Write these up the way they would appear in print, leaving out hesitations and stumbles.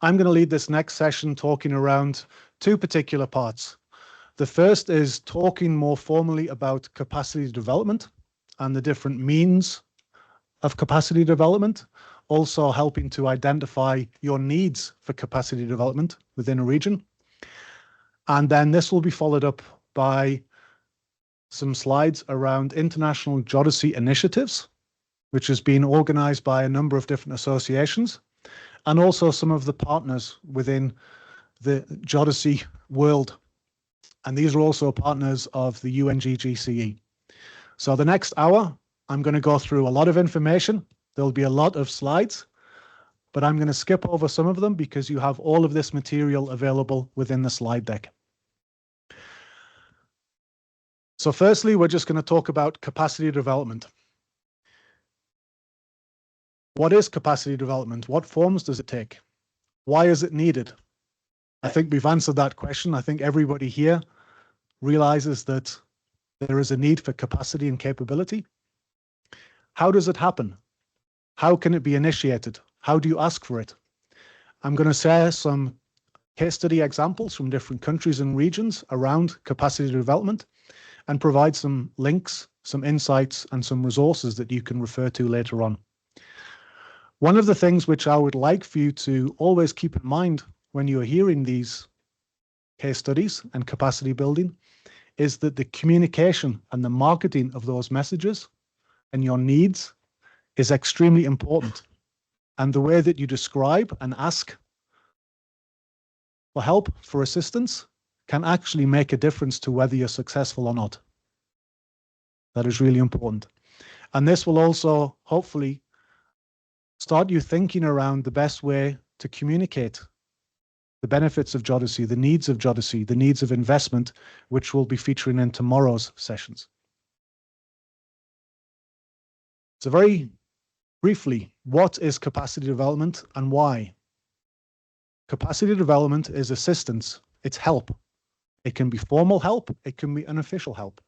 I'm going to lead this next session talking around two particular parts. The first is talking more formally about capacity development and the different means of capacity development, also helping to identify your needs for capacity development within a region. And then this will be followed up by some slides around international geodesy initiatives, which has been organized by a number of different associations, and also some of the partners within the geodesy world. And these are also partners of the UN-GGCE. So the next hour, I'm going to go through a lot of information. There'll be a lot of slides, but I'm going to skip over some of them because you have all of this material available within the slide deck. So firstly, we're just going to talk about capacity development. What is capacity development? What forms does it take? Why is it needed? I think we've answered that question. I think everybody here realizes that there is a need for capacity and capability. How does it happen? How can it be initiated? How do you ask for it? I'm going to share some case study examples from different countries and regions around capacity development and provide some links, some insights, and some resources that you can refer to later on. One of the things which I would like for you to always keep in mind when you're hearing these case studies and capacity building is that the communication and the marketing of those messages and your needs is extremely important. And the way that you describe and ask for help, for assistance, can actually make a difference to whether you're successful or not. That is really important. And this will also hopefully start you thinking around the best way to communicate the benefits of geodesy, the needs of geodesy, the needs of investment, which will be featuring in tomorrow's sessions. So very briefly, what is capacity development and why? Capacity development is assistance, it's help. It can be formal help, it can be unofficial help.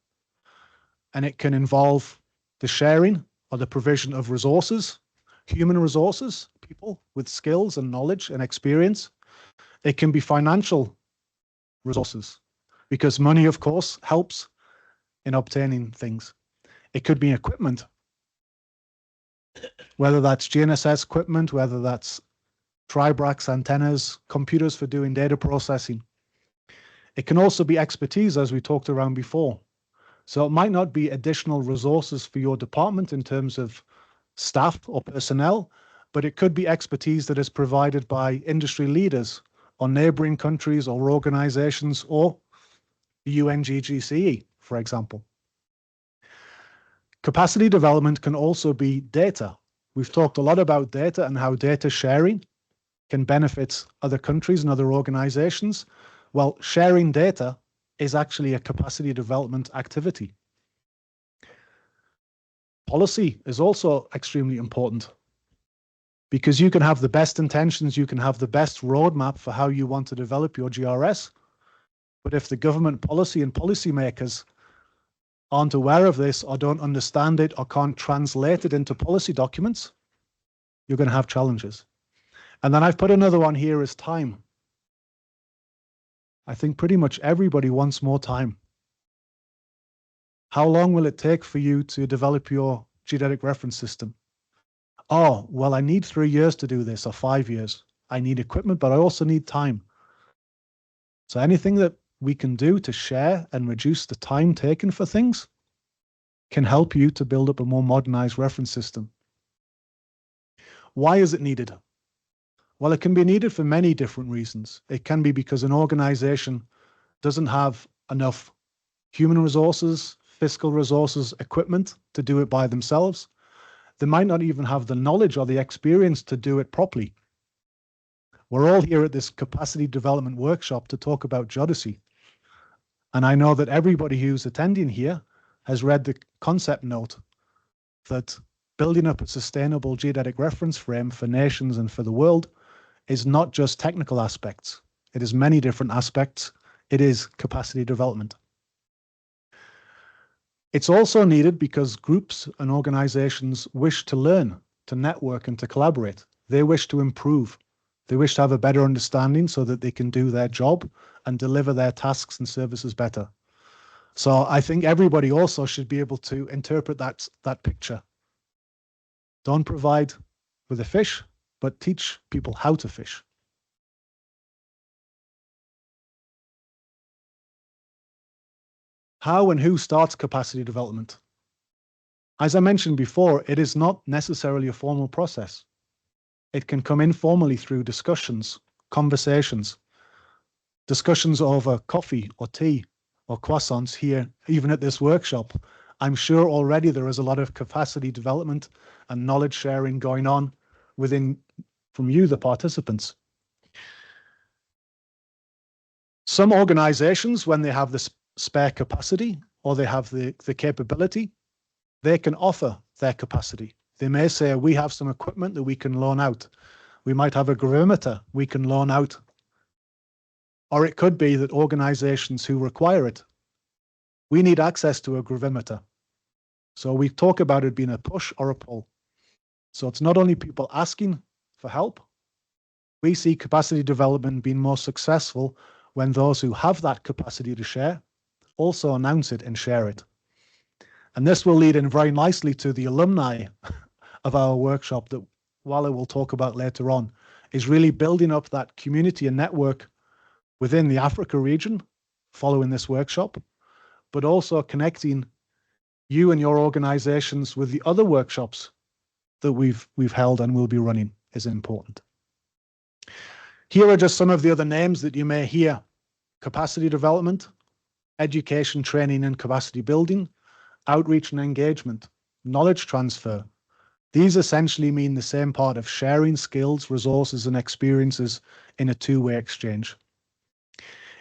And it can involve the sharing or the provision of resources, human resources, people with skills and knowledge and experience. It can be financial resources, because money, of course, helps in obtaining things. It could be equipment, whether that's GNSS equipment, whether that's tribrax antennas, computers for doing data processing. It can also be expertise, as we talked around before. So it might not be additional resources for your department in terms of staff or personnel, but it could be expertise that is provided by industry leaders or neighboring countries or organizations or the UN-GGCE, for example. Capacity development can also be data. We've talked a lot about data and how data sharing can benefit other countries and other organizations. Well, sharing data is actually a capacity development activity. Policy is also extremely important, because you can have the best intentions, you can have the best roadmap for how you want to develop your GRS, but if the government policy and policymakers aren't aware of this or don't understand it or can't translate it into policy documents, you're going to have challenges. And then I've put another one here is time. I think pretty much everybody wants more time. How long will it take for you to develop your geodetic reference system? Oh, well, I need 3 years to do this, or 5 years. I need equipment, but I also need time. So anything that we can do to share and reduce the time taken for things can help you to build up a more modernized reference system. Why is it needed? Well, it can be needed for many different reasons. It can be because an organization doesn't have enough human resources, fiscal resources, equipment to do it by themselves. They might not even have the knowledge or the experience to do it properly. We're all here at this capacity development workshop to talk about geodesy. And I know that everybody who's attending here has read the concept note that building up a sustainable geodetic reference frame for nations and for the world is not just technical aspects. It is many different aspects. It is capacity development. It's also needed because groups and organizations wish to learn, to network, and to collaborate. They wish to improve. They wish to have a better understanding so that they can do their job and deliver their tasks and services better. So I think everybody also should be able to interpret that picture. Don't provide with a fish, but teach people how to fish. How and who starts capacity development? As I mentioned before, it is not necessarily a formal process. It can come informally through discussions, conversations, discussions over coffee or tea or croissants here, even at this workshop. I'm sure already there is a lot of capacity development and knowledge sharing going on from you, the participants. Some organizations, when they have the spare capacity or they have the capability, they can offer their capacity. They may say, we have some equipment that we can loan out. We might have a gravimeter we can loan out. Or it could be that organizations who require it, we need access to a gravimeter. So we talk about it being a push or a pull. So it's not only people asking for help. We see capacity development being more successful when those who have that capacity to share also announce it and share it. And this will lead in very nicely to the alumni of our workshop that Wale will talk about later on, is really building up that community and network within the Africa region following this workshop, but also connecting you and your organizations with the other workshops that we've held and will be running is important. Here are just some of the other names that you may hear: capacity development, education, training and capacity building, outreach and engagement, knowledge transfer. These essentially mean the same part of sharing skills, resources and experiences in a two-way exchange.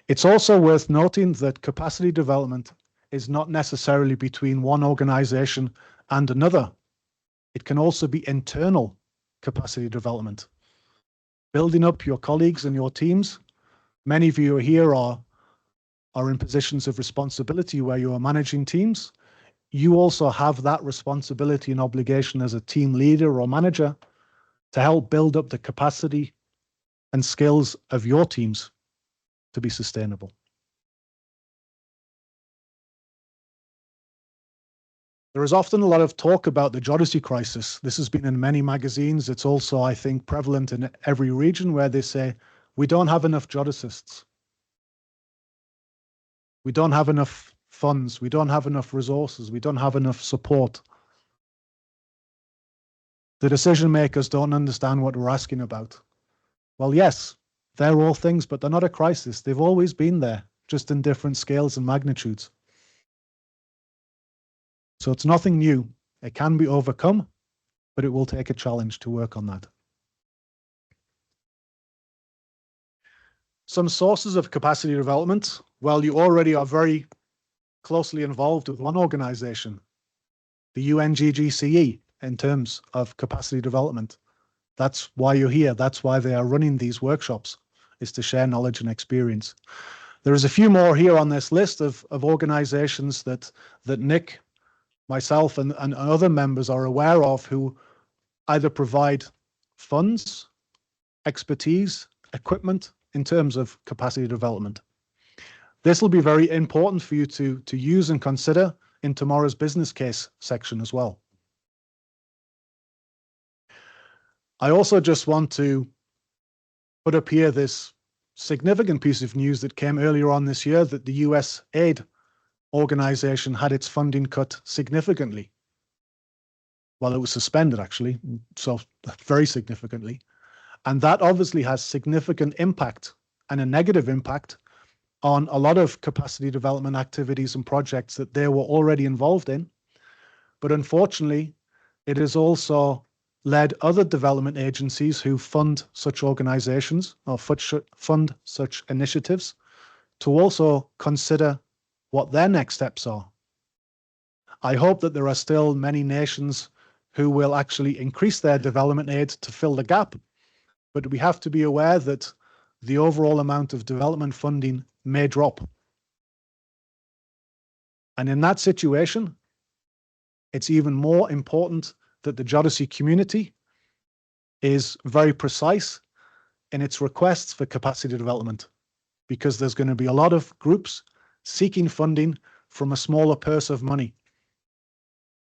It's also worth noting that capacity development is not necessarily between one organization and another. It can also be internal capacity development. Building up your colleagues and your teams. Many of you here are in positions of responsibility where you are managing teams. You also have that responsibility and obligation as a team leader or manager to help build up the capacity and skills of your teams to be sustainable. There is often a lot of talk about the geodesy crisis. This has been in many magazines. It's also, I think, prevalent in every region where they say, we don't have enough geodesists. We don't have enough funds. We don't have enough resources. We don't have enough support. The decision makers don't understand what we're asking about. Well, yes, they're all things, but they're not a crisis. They've always been there, just in different scales and magnitudes. So it's nothing new. It can be overcome, but it will take a challenge to work on that. Some sources of capacity development. Well, you already are very closely involved with one organization, the UN-GGCE, in terms of capacity development. That's why you're here. That's why they are running these workshops, is to share knowledge and experience. There is a few more here on this list of organizations that Nick, myself and other members are aware of who either provide funds, expertise, equipment in terms of capacity development. This will be very important for you to use and consider in tomorrow's business case section as well. I also just want to put up here this significant piece of news that came earlier on this year, that the US aid organization had its funding cut significantly. Well, it was suspended actually, so very significantly. And that obviously has significant impact and a negative impact on a lot of capacity development activities and projects that they were already involved in. But unfortunately, it has also led other development agencies who fund such organizations or fund such initiatives to also consider what their next steps are. I hope that there are still many nations who will actually increase their development aid to fill the gap, but we have to be aware that the overall amount of development funding may drop. And in that situation, it's even more important that the Geodesy community is very precise in its requests for capacity development, because there's going to be a lot of groups seeking funding from a smaller purse of money.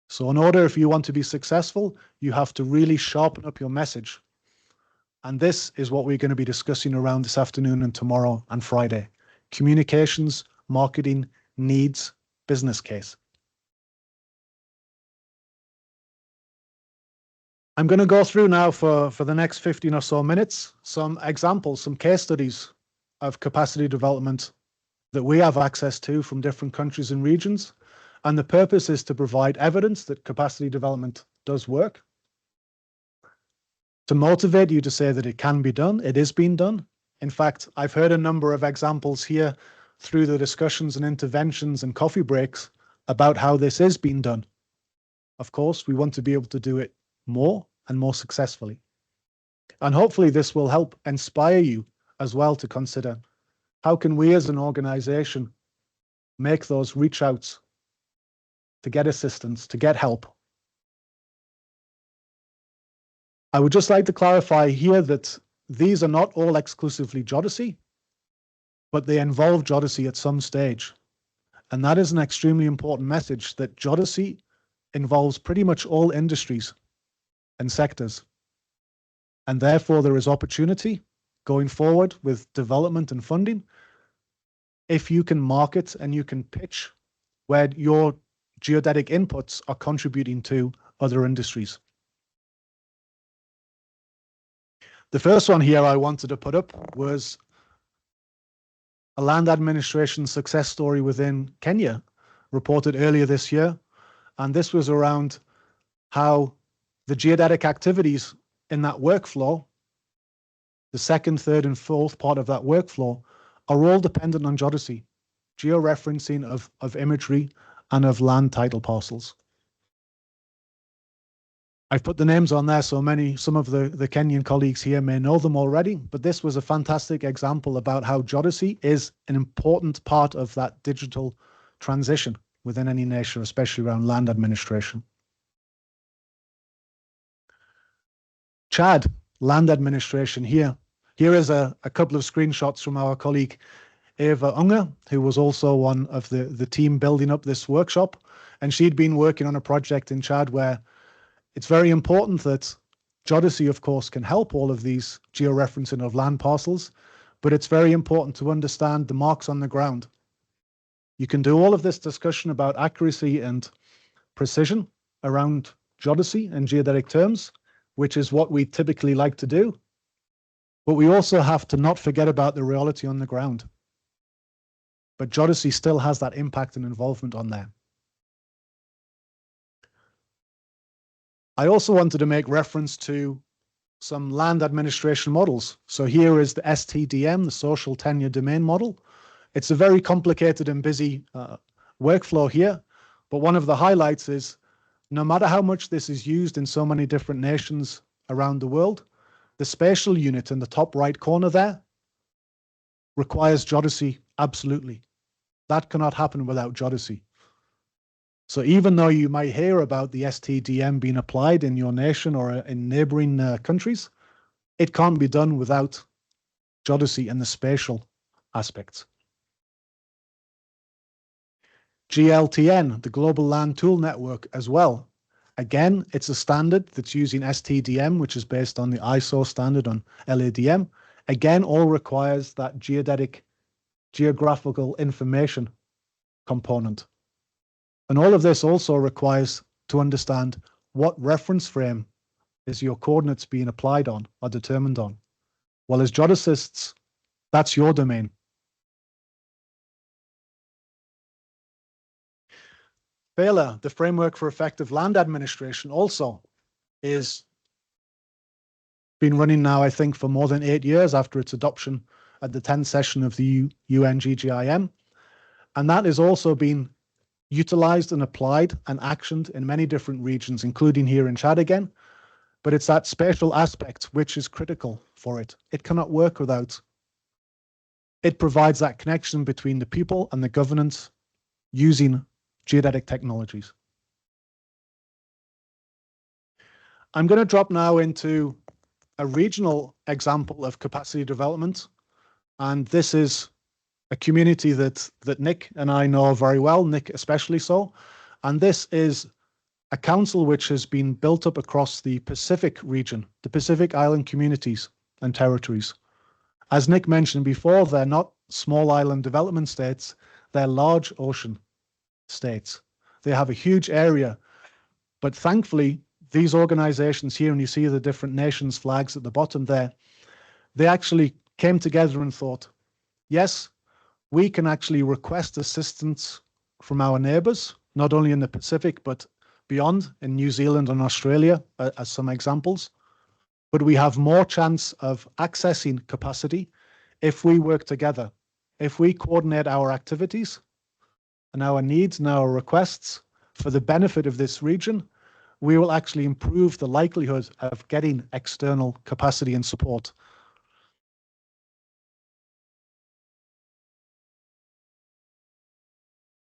So in order, if you want to be successful, you have to really sharpen up your message. And this is what we're going to be discussing around this afternoon and tomorrow and Friday. Communications, marketing, needs, business case. I'm going to go through now for the next 15 or so minutes, some examples, some case studies of capacity development that we have access to from different countries and regions. And the purpose is to provide evidence that capacity development does work, to motivate you to say that it can be done, it is being done. In fact, I've heard a number of examples here through the discussions and interventions and coffee breaks about how this is being done. Of course, we want to be able to do it more and more successfully. And hopefully this will help inspire you as well to consider, how can we as an organization make those reach outs to get assistance, to get help? I would just like to clarify here that these are not all exclusively Geodesy, but they involve Geodesy at some stage. And that is an extremely important message, that Geodesy involves pretty much all industries and sectors. And therefore there is opportunity going forward with development and funding if you can market and you can pitch where your geodetic inputs are contributing to other industries. The first one here I wanted to put up was a land administration success story within Kenya, reported earlier this year. And this was around how the geodetic activities in that workflow, the second, third, and fourth part of that workflow, are all dependent on Geodesy, georeferencing of imagery and of land title parcels. I've put the names on there, so some of the Kenyan colleagues here may know them already, but this was a fantastic example about how Geodesy is an important part of that digital transition within any nation, especially around land administration. Chad, land administration here. Here is a couple of screenshots from our colleague Eva Unger, who was also one of the team building up this workshop. And she'd been working on a project in Chad where it's very important that Geodesy, of course, can help all of these georeferencing of land parcels, but it's very important to understand the marks on the ground. You can do all of this discussion about accuracy and precision around Geodesy and geodetic terms, which is what we typically like to do. But we also have to not forget about the reality on the ground. But Geodesy still has that impact and involvement on there. I also wanted to make reference to some land administration models. So here is the STDM, the social tenure domain model. It's a very complicated and busy workflow here, but one of the highlights is no matter how much this is used in so many different nations around the world, the spatial unit in the top right corner there requires Geodesy absolutely. That cannot happen without Geodesy. So even though you might hear about the STDM being applied in your nation or in neighboring countries, it can't be done without Geodesy and the spatial aspects. GLTN, the Global Land Tool Network as well. Again, it's a standard that's using STDM, which is based on the ISO standard on LADM. Again, all requires that geodetic geographical information component. And all of this also requires to understand what reference frame is your coordinates being applied on or determined on. Well, as geodesists, that's your domain. FAILA, the Framework for Effective Land Administration, also is been running now, I think, for more than 8 years after its adoption at the 10th session of the UN-GGCE. And that is also been utilized and applied and actioned in many different regions, including here in Chad again. But it's that spatial aspect which is critical for it. It cannot work without. It provides that connection between the people and the governance using geodetic technologies. I'm going to drop now into a regional example of capacity development. And this is a community that Nick and I know very well, Nick especially so. And this is a council which has been built up across the Pacific region, the Pacific Island communities and territories. As Nick mentioned before, they're not small island development states, they're large ocean states. They have a huge area, but thankfully, these organizations here, and you see the different nations' flags at the bottom there, they actually came together and thought, yes, we can actually request assistance from our neighbors, not only in the Pacific, but beyond, in New Zealand and Australia, as some examples. But we have more chance of accessing capacity if we work together, if we coordinate our activities and our needs and our requests for the benefit of this region, we will actually improve the likelihood of getting external capacity and support.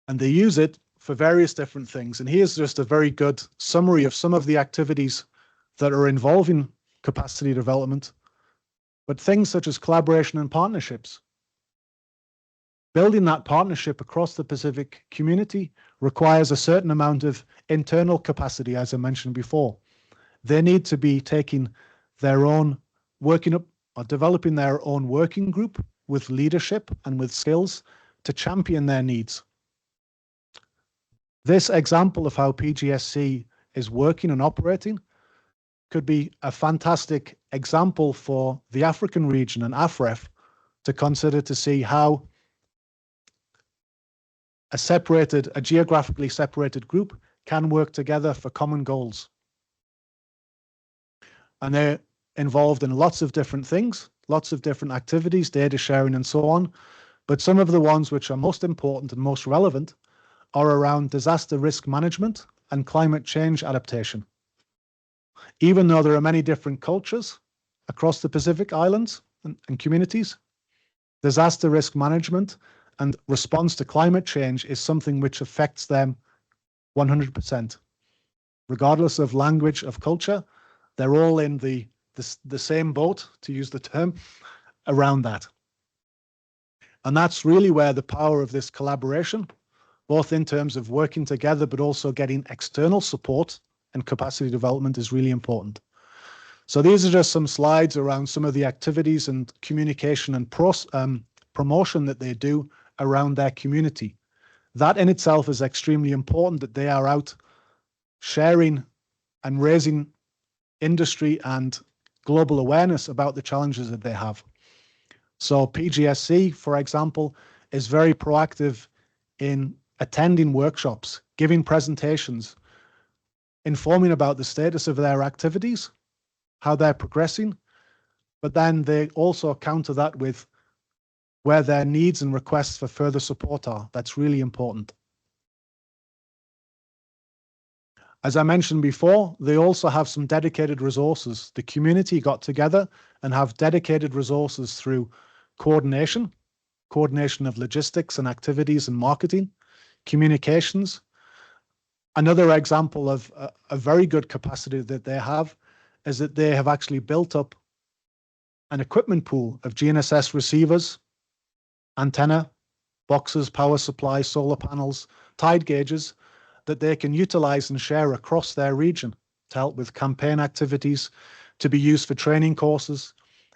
And they use it for various different things. And here's just a very good summary of some of the activities that are involving capacity development, but things such as collaboration and partnerships. Building that partnership across the Pacific community requires a certain amount of internal capacity, as I mentioned before. They need to be taking their own, working up or developing their own working group with leadership and with skills to champion their needs. This example of how PGSC is working and operating could be a fantastic example for the African region and AFREF to consider, to see how a geographically separated group can work together for common goals. And they're involved in lots of different things, lots of different activities, data sharing and so on. But some of the ones which are most important and most relevant are around disaster risk management and climate change adaptation. Even though there are many different cultures across the Pacific Islands and communities, disaster risk management and response to climate change is something which affects them 100%. Regardless of language, of culture, they're all in the same boat, to use the term, around that. And that's really where the power of this collaboration, both in terms of working together, but also getting external support and capacity development, is really important. So these are just some slides around some of the activities and communication and promotion that they do around their community. That in itself is extremely important, that they are out sharing and raising industry and global awareness about the challenges that they have. So PGSC, for example, is very proactive in attending workshops, giving presentations, informing about the status of their activities, how they're progressing, but then they also counter that with where their needs and requests for further support are. That's really important. As I mentioned before, they also have some dedicated resources. The community got together and have dedicated resources through coordination of logistics and activities and marketing, communications. Another example of a very good capacity that they have is that they have actually built up an equipment pool of GNSS receivers, antenna, boxes, power supply, solar panels, tide gauges that they can utilize and share across their region to help with campaign activities, to be used for training courses,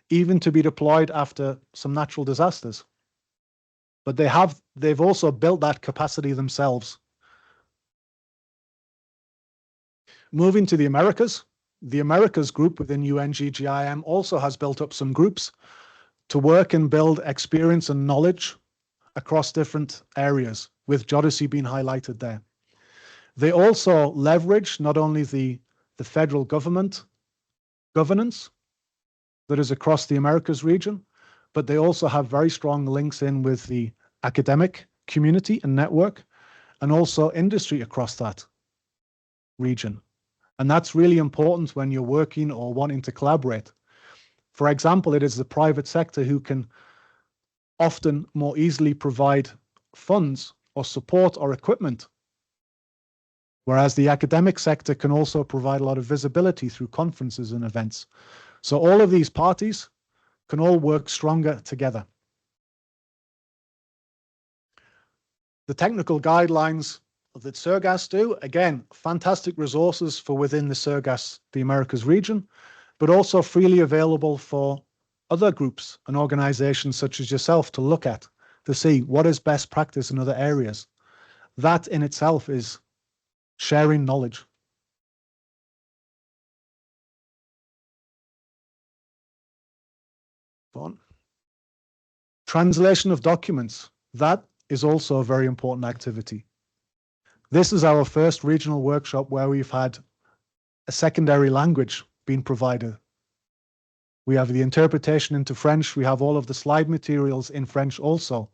even to be deployed after some natural disasters. But they've also built that capacity themselves. Moving to the Americas group within UN-GGCE also has built up some groups to work and build experience and knowledge across different areas, with Geodesy being highlighted there. They also leverage not only the federal government governance that is across the Americas region, but they also have very strong links in with the academic community and network, and also industry across that region. And that's really important when you're working or wanting to collaborate. For example, it is the private sector who can often more easily provide funds or support or equipment, whereas the academic sector can also provide a lot of visibility through conferences and events. So all of these parties can all work stronger together. The technical guidelines that SERGAS do, again, fantastic resources for within the SERGAS, the Americas region, but also freely available for other groups and organizations such as yourself to look at, to see what is best practice in other areas. That in itself is sharing knowledge. Fun. Translation of documents. That is also a very important activity. This is our first regional workshop where we've had a secondary language being provided. We have the interpretation into French. We have all of the slide materials in French also.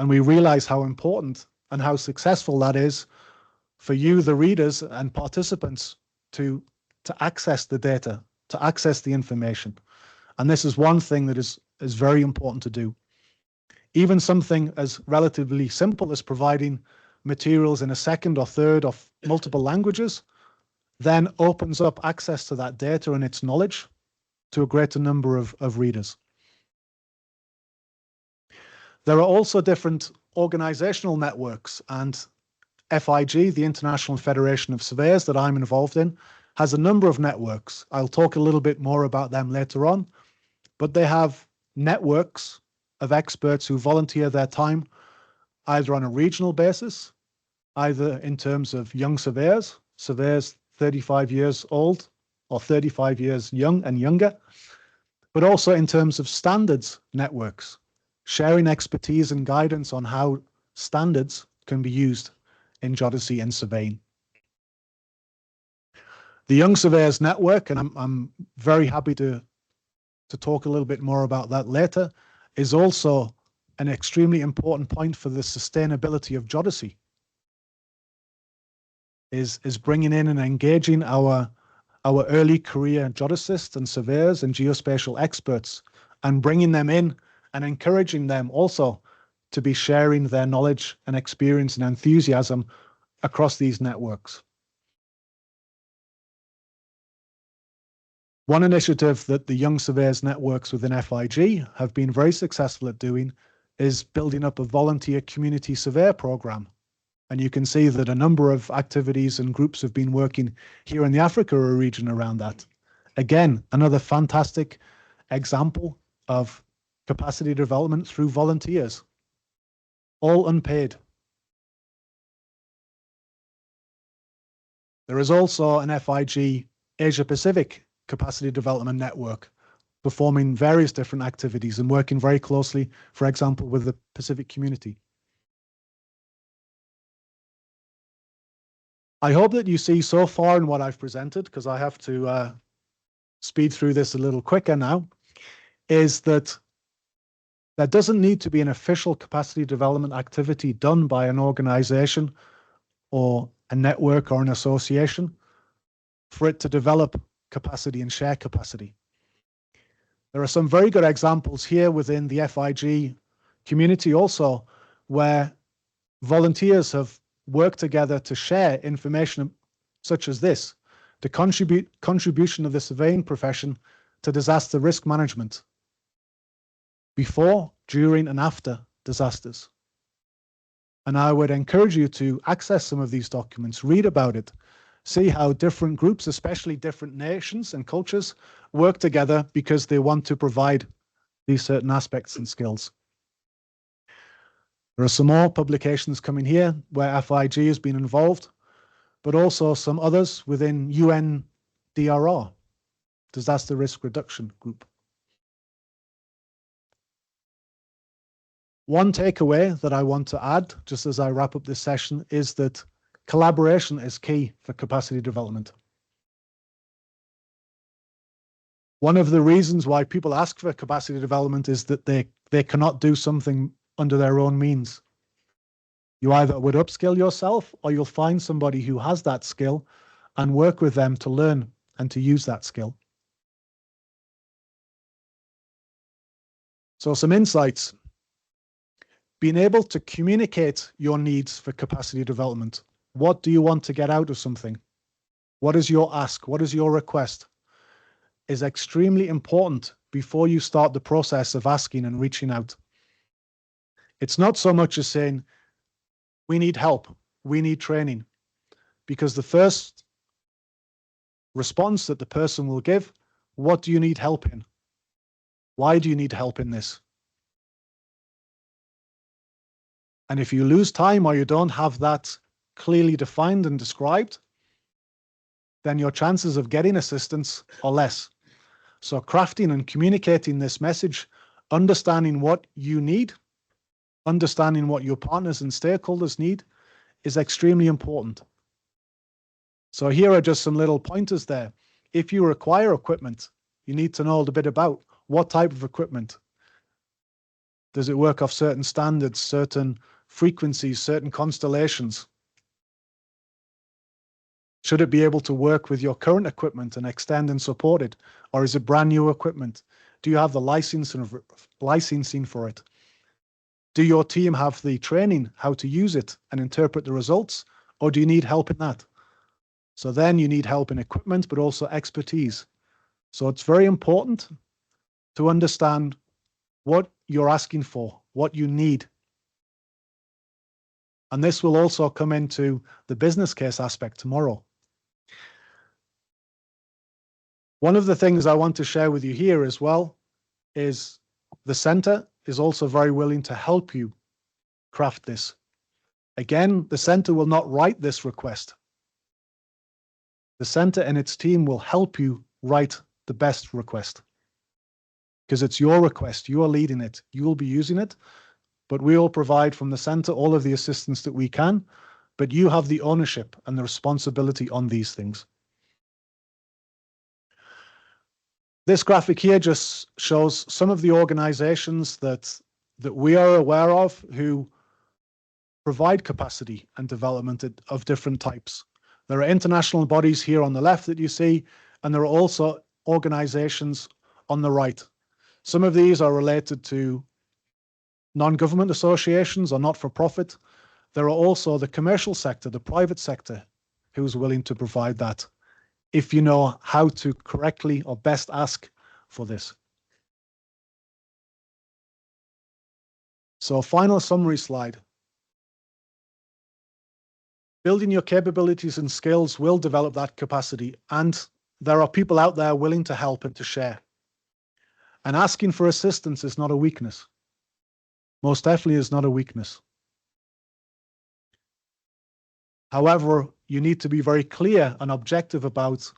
And we realize how important and how successful that is for you, the readers and participants, to access the data, to access the information. And this is one thing that is very important to do. Even something as relatively simple as providing materials in a second or third or multiple languages then opens up access to that data and its knowledge to a greater number of readers. There are also different organizational networks, and FIG, the International Federation of Surveyors that I'm involved in, has a number of networks. I'll talk a little bit more about them later on, but they have networks of experts who volunteer their time either on a regional basis, either in terms of young surveyors, surveyors 35 years old or 35 years young and younger, but also in terms of standards networks, sharing expertise and guidance on how standards can be used in geodesy and surveying. The Young Surveyors Network, and I'm very happy to talk a little bit more about that later, is also an extremely important point for the sustainability of geodesy. Is bringing in and engaging our early career geodesists and surveyors and geospatial experts, and bringing them in and encouraging them also to be sharing their knowledge and experience and enthusiasm across these networks. One initiative that the Young Surveyors Networks within FIG have been very successful at doing is building up a volunteer community surveyor program. And you can see that a number of activities and groups have been working here in the Africa region around that. Again, another fantastic example of capacity development through volunteers, all unpaid. There is also an FIG Asia Pacific capacity development network performing various different activities and working very closely, for example, with the Pacific community. I hope that you see so far in what I've presented, because I have to speed through this a little quicker now, is that there doesn't need to be an official capacity development activity done by an organization or a network or an association for it to develop capacity and share capacity. There are some very good examples here within the FIG community also, where volunteers have worked together to share information such as this, the contribution of the surveying profession to disaster risk management before, during, and after disasters. And I would encourage you to access some of these documents, read about it, see how different groups, especially different nations and cultures, work together because they want to provide these certain aspects and skills. There are some more publications coming here where FIG has been involved, but also some others within UN-DRR, Disaster Risk Reduction Group. One takeaway that I want to add, just as I wrap up this session, is that collaboration is key for capacity development. One of the reasons why people ask for capacity development is that they cannot do something under their own means. You either would upskill yourself or you'll find somebody who has that skill and work with them to learn and to use that skill. So some insights. Being able to communicate your needs for capacity development. What do you want to get out of something? What is your ask? What is your request? is extremely important before you start the process of asking and reaching out. It's not so much as saying, we need help, we need training, because the first response that the person will give, what do you need help in? Why do you need help in this? And if you lose time or you don't have that clearly defined and described, then your chances of getting assistance are less. So crafting and communicating this message, understanding what you need, understanding what your partners and stakeholders need, is extremely important. So here are just some little pointers there. If you require equipment, you need to know a little bit about what type of equipment. Does it work off certain standards, certain frequencies, certain constellations? Should it be able to work with your current equipment and extend and support it? Or is it brand new equipment? Do you have the licensing for it? Do your team have the training how to use it and interpret the results? Or do you need help in that? So then you need help in equipment, but also expertise. So it's very important to understand what you're asking for, what you need. And this will also come into the business case aspect tomorrow. One of the things I want to share with you here as well is the center is also very willing to help you craft this. Again, the center will not write this request. The center and its team will help you write the best request, because it's your request, you are leading it, you will be using it, but we will provide from the center all of the assistance that we can, but you have the ownership and the responsibility on these things. This graphic here just shows some of the organizations that we are aware of who provide capacity and development of different types. There are international bodies here on the left that you see, and there are also organizations on the right. Some of these are related to non-government associations or not-for-profit. There are also the commercial sector, the private sector, who's willing to provide that, if you know how to correctly or best ask for this. So final summary slide. Building your capabilities and skills will develop that capacity, and there are people out there willing to help and to share. And asking for assistance is not a weakness. Most definitely is not a weakness. However, you need to be very clear and objective about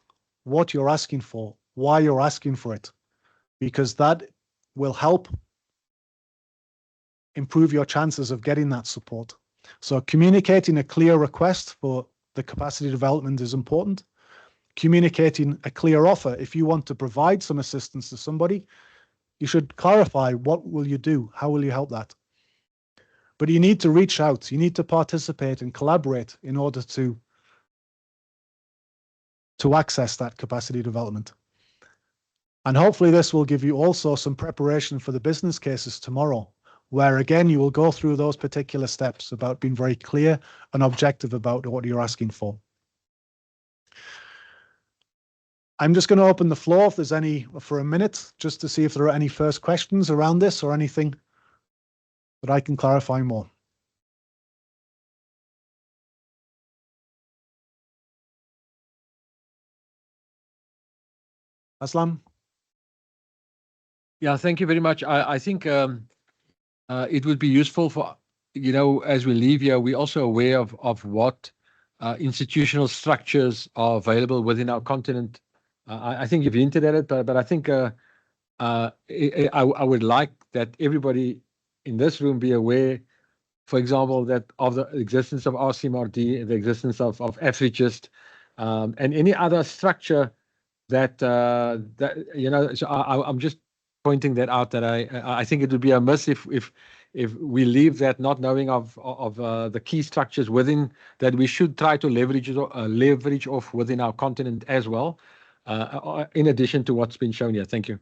what you're asking for, why you're asking for it, because that will help improve your chances of getting that support. So communicating a clear request for the capacity development is important. Communicating a clear offer. If you want to provide some assistance to somebody, you should clarify what will you do, how will you help that. But you need to reach out, you need to participate and collaborate in order to access that capacity development. And hopefully this will give you also some preparation for the business cases tomorrow, where again, you will go through those particular steps about being very clear and objective about what you're asking for. I'm just going to open the floor if there's any for a minute, just to see if there are any first questions around this or anything that I can clarify more. Aslam? Yeah, thank you very much. I think it would be useful for, as we leave here, we're also aware of what institutional structures are available within our continent. I think you've hinted at it, but I think I would like that everybody in this room be aware, for example, that of the existence of RCMRD, the existence of Afrigist, and any other structure that So I'm just pointing that out. That I think it would be a miss if we leave that not knowing of the key structures within that we should try to leverage off within our continent as well, in addition to what's been shown here. Thank you.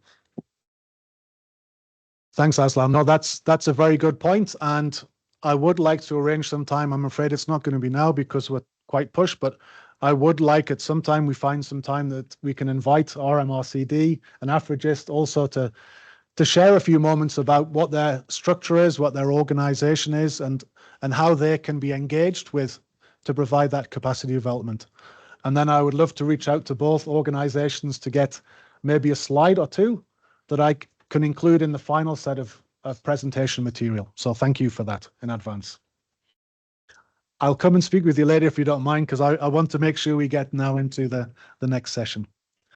Thanks, Aslam. No, that's a very good point, and I would like to arrange some time. I'm afraid it's not going to be now because we're quite pushed, but I would like at some time we find some time that we can invite RMRCD and Afrigist also to share a few moments about what their structure is, what their organization is, and how they can be engaged with to provide that capacity development. And then I would love to reach out to both organizations to get maybe a slide or two that I can include in the final set of presentation material. So thank you for that in advance. I'll come and speak with you later if you don't mind, because I want to make sure we get now into the next session.